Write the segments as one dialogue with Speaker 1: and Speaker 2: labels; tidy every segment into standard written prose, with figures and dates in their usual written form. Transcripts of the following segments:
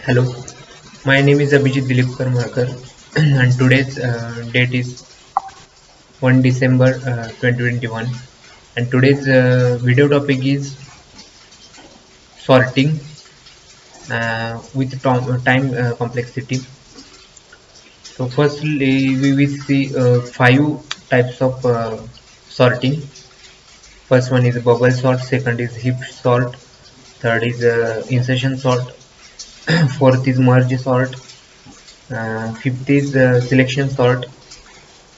Speaker 1: Hello, my name is Abhijit Dilip Karmarkar and today's date is 1 December 2021 and today's video topic is sorting with time complexity. So firstly we will see five types of sorting. First one is bubble sort, second is heap sort, third is insertion sort, fourth is merge sort, fifth is selection sort,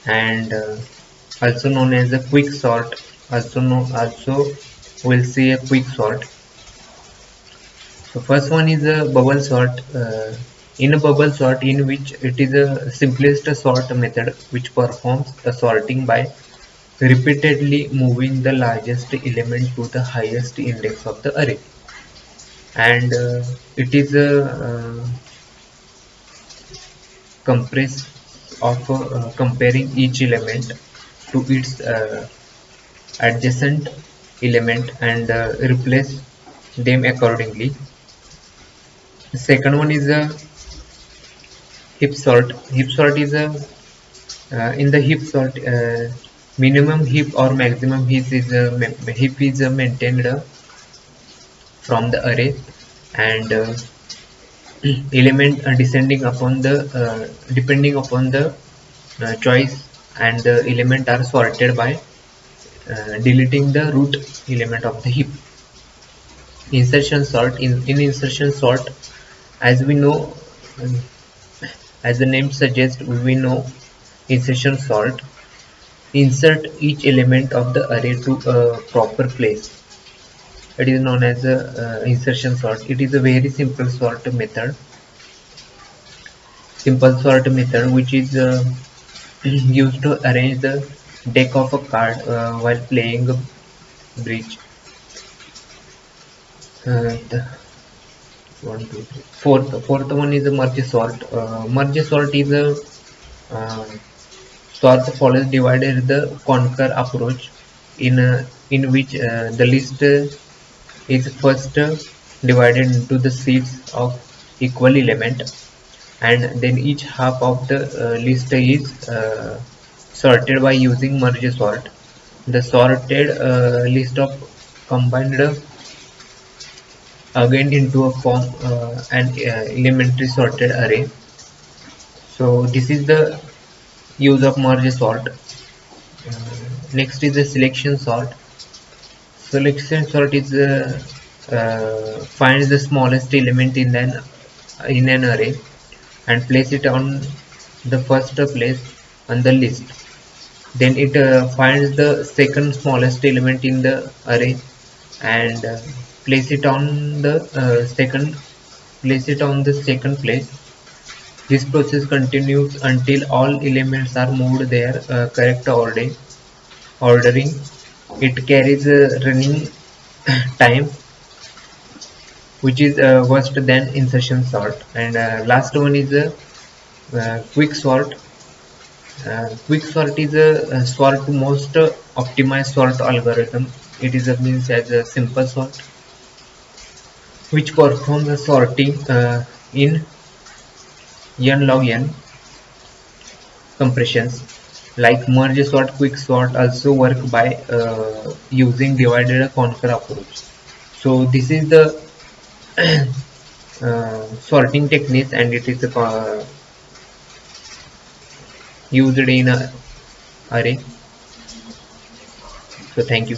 Speaker 1: and also known as a quick sort. Also we'll see a quick sort. So first one is a bubble sort. In a bubble sort, in which it is a simplest sort method which performs a sorting by repeatedly moving the largest element to the highest index of the array, and it is a compress of comparing each element to its adjacent element and replace them accordingly. The second one is a heap sort. Heap sort is a in the heap sort, minimum heap or maximum heap is maintained from the array, and element descending upon the depending upon the choice, and the element are sorted by deleting the root element of the heap. Insertion sort, in insertion sort, as we know, um, as the name suggests, we know insertion sort insert each element of the array to a proper place. It is known as a insertion sort. It is a very simple sort method which is used to arrange the deck of a card while playing a bridge. The one, two, three. Fourth one is a merge sort. Merge sort is a uh, sort follows divided the conquer approach, in which the list is first divided into the seeds of equal element, and then each half of the list is sorted by using merge sort. The sorted list of combined again into a form an elementary sorted array. So this is the use of merge sort. Next is the selection sort. Selection sort is finds the smallest element in an array and place it on the first place on the list. Then it finds the second smallest element in the array and place it on the second place. This process continues until all elements are moved their correct ordering. It carries a running time which is worse than insertion sort. And last one is a quick sort. Quick sort is a sort most optimized sort algorithm. It is a means as a simple sort which performs the sorting in n log n compressions. Like merge sort, quick sort also work by using divided and conquer approach. So this is the sorting techniques, and it is used in a array. So thank you.